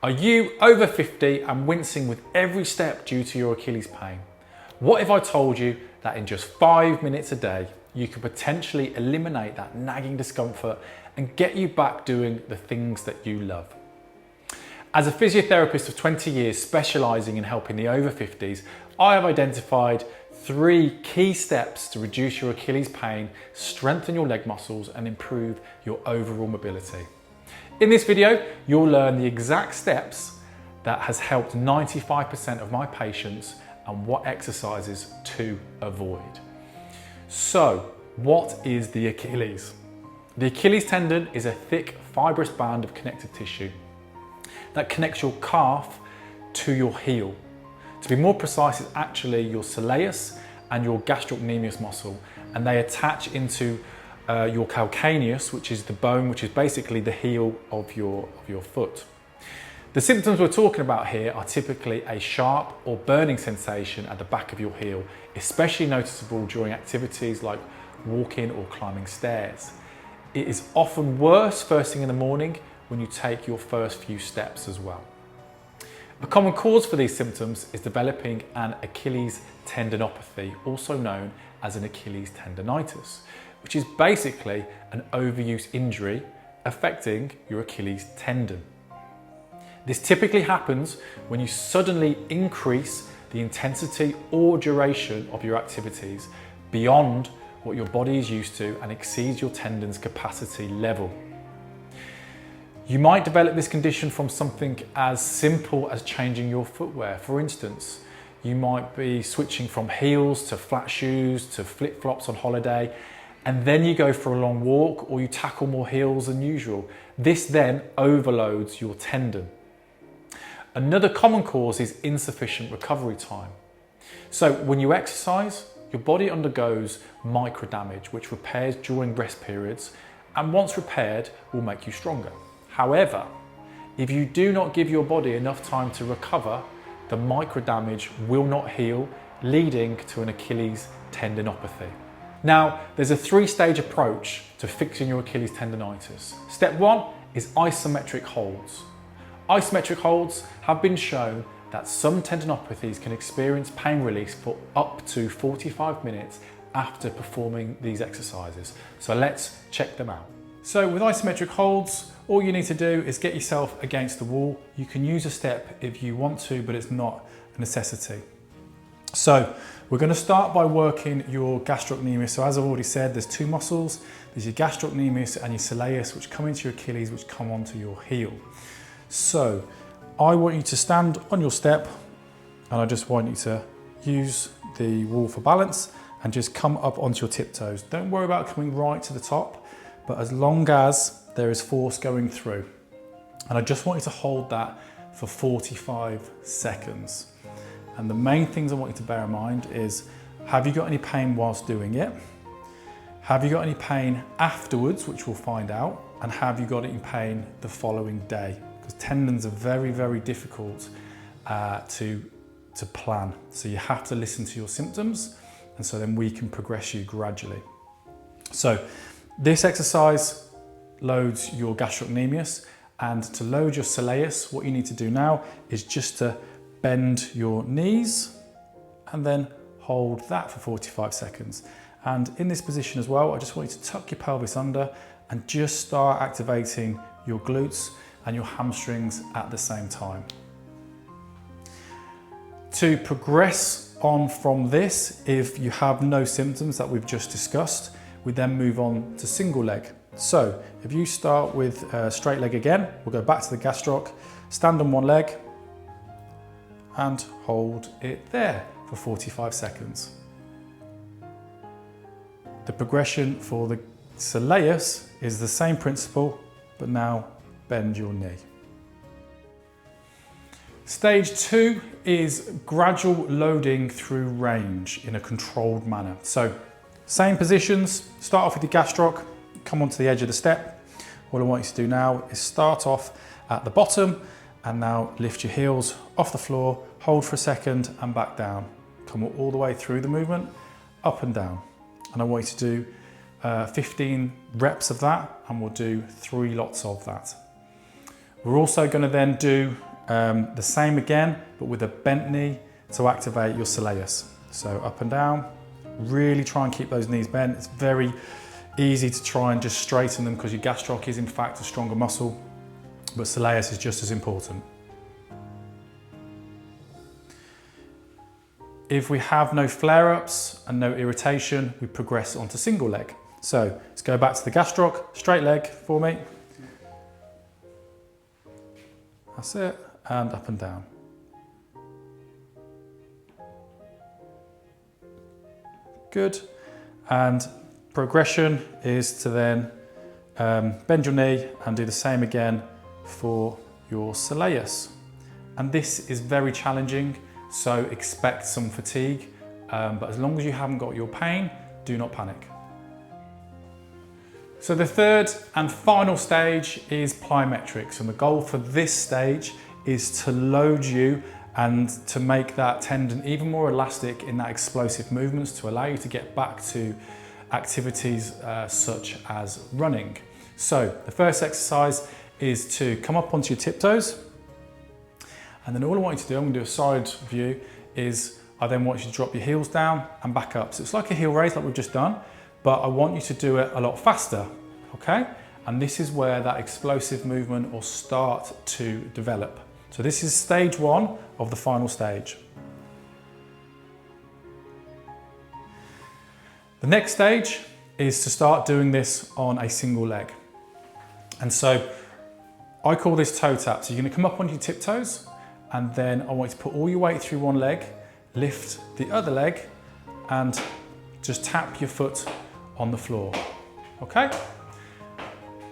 Are you over 50 and wincing with every step due to your Achilles pain? What if I told you that in just 5 minutes a day, you could potentially eliminate that nagging discomfort and get you back doing the things that you love? As a physiotherapist of 20 years specialising in helping the over 50s, I have identified 3 key steps to reduce your Achilles pain, strengthen your leg muscles and improve your overall mobility. In this video, you'll learn the exact steps that has helped 95% of my patients and what exercises to avoid. So, what is the Achilles? The Achilles tendon is a thick, fibrous band of connective tissue that connects your calf to your heel. To be more precise, it's actually your soleus and your gastrocnemius muscle, and they attach into your calcaneus, which is the bone, which is basically the heel of your foot. The symptoms we're talking about here are typically a sharp or burning sensation at the back of your heel, especially noticeable during activities like walking or climbing stairs. It is often worse first thing in the morning when you take your first few steps as well. A common cause for these symptoms is developing an Achilles tendinopathy, also known as an Achilles tendonitis, which is basically an overuse injury affecting your Achilles tendon. This typically happens when you suddenly increase the intensity or duration of your activities beyond what your body is used to and exceeds your tendon's capacity level. You might develop this condition from something as simple as changing your footwear. For instance, you might be switching from heels to flat shoes to flip-flops on holiday, and then you go for a long walk or you tackle more heels than usual. This then overloads your tendon. Another common cause is insufficient recovery time. So when you exercise, your body undergoes micro damage, which repairs during rest periods, and once repaired will make you stronger. However, if you do not give your body enough time to recover, the micro damage will not heal, leading to an Achilles tendinopathy. Now, there's a 3-stage approach to fixing your Achilles tendonitis. Step 1 is isometric holds. Isometric holds have been shown that some tendinopathies can experience pain release for up to 45 minutes after performing these exercises. So let's check them out. So with isometric holds, all you need to do is get yourself against the wall. You can use a step if you want to, but it's not a necessity. So we're going to start by working your gastrocnemius. So as I've already said, there's 2 muscles. There's your gastrocnemius and your soleus, which come into your Achilles, which come onto your heel. So I want you to stand on your step, and I just want you to use the wall for balance and just come up onto your tiptoes. Don't worry about coming right to the top, but as long as there is force going through. And I just want you to hold that for 45 seconds. And the main things I want you to bear in mind is, have you got any pain whilst doing it? Have you got any pain afterwards, which we'll find out? And have you got any pain the following day? Because tendons are very, very difficult to plan. So you have to listen to your symptoms, and so then we can progress you gradually. So this exercise loads your gastrocnemius, and to load your soleus, what you need to do now is just to bend your knees and then hold that for 45 seconds. And in this position as well, I just want you to tuck your pelvis under and just start activating your glutes and your hamstrings at the same time. To progress on from this, if you have no symptoms that we've just discussed, we then move on to single leg. So if you start with straight leg again, we'll go back to the gastroc, stand on one leg and hold it there for 45 seconds. The progression for the soleus is the same principle, but now bend your knee. Stage 2 is gradual loading through range in a controlled manner. So same positions, start off with your gastroc, come onto the edge of the step. What I want you to do now is start off at the bottom and now lift your heels off the floor, hold for a second and back down. Come all the way through the movement, up and down. And I want you to do 15 reps of that, and we'll do 3 lots of that. We're also going to then do the same again, but with a bent knee to activate your soleus. So up and down, really try and keep those knees bent. It's very easy to try and just straighten them because your gastroc is in fact a stronger muscle, but soleus is just as important. If we have no flare-ups and no irritation, we progress onto single leg. So let's go back to the gastroc, straight leg for me. That's it, and up and down. Good, and progression is to then bend your knee and do the same again for your soleus. And this is very challenging, so expect some fatigue, but as long as you haven't got your pain, do not panic. So the third and final stage is plyometrics, and the goal for this stage is to load you and to make that tendon even more elastic in that explosive movements to allow you to get back to activities such as running. So the first exercise is to come up onto your tiptoes, and then all I want you to do, I'm going to do a side view, is I then want you to drop your heels down and back up. So it's like a heel raise like we've just done, but I want you to do it a lot faster, okay? And this is where that explosive movement will start to develop. So this is stage one of the final stage. The next stage is to start doing this on a single leg. And so I call this toe tap. So you're gonna come up on your tiptoes, and then I want you to put all your weight through one leg, lift the other leg, and just tap your foot on the floor, okay?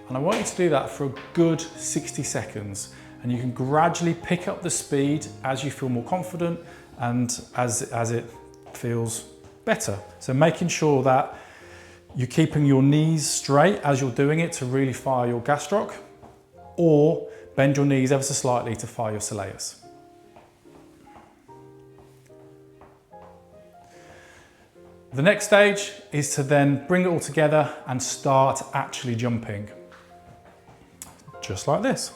And I want you to do that for a good 60 seconds. And you can gradually pick up the speed as you feel more confident and as it feels better. So making sure that you're keeping your knees straight as you're doing it to really fire your gastroc, or bend your knees ever so slightly to fire your soleus. The next stage is to then bring it all together and start actually jumping. Just like this.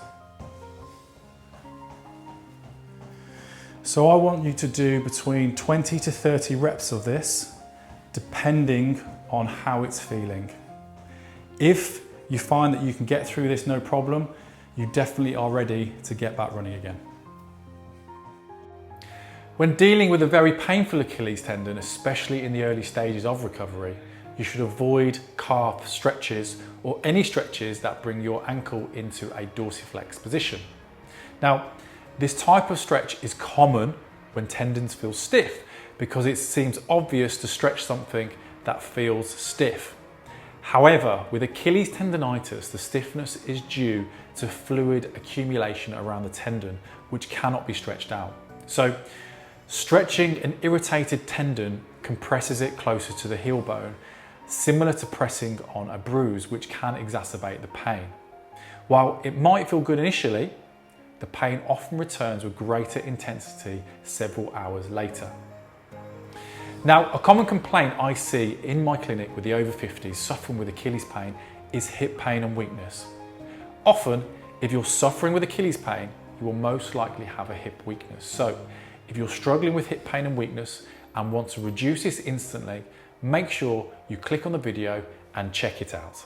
So I want you to do between 20 to 30 reps of this, depending on how it's feeling. If you find that you can get through this no problem, you definitely are ready to get back running again. When dealing with a very painful Achilles tendon, especially in the early stages of recovery, you should avoid calf stretches or any stretches that bring your ankle into a dorsiflex position. Now, this type of stretch is common when tendons feel stiff because it seems obvious to stretch something that feels stiff. However, with Achilles tendonitis, the stiffness is due to fluid accumulation around the tendon, which cannot be stretched out. So, stretching an irritated tendon compresses it closer to the heel bone, similar to pressing on a bruise, which can exacerbate the pain. While it might feel good initially, the pain often returns with greater intensity several hours later. Now, a common complaint I see in my clinic with the over 50s suffering with Achilles pain is hip pain and weakness. Often, if you're suffering with Achilles pain, you will most likely have a hip weakness. So, if you're struggling with hip pain and weakness and want to reduce this instantly, make sure you click on the video and check it out.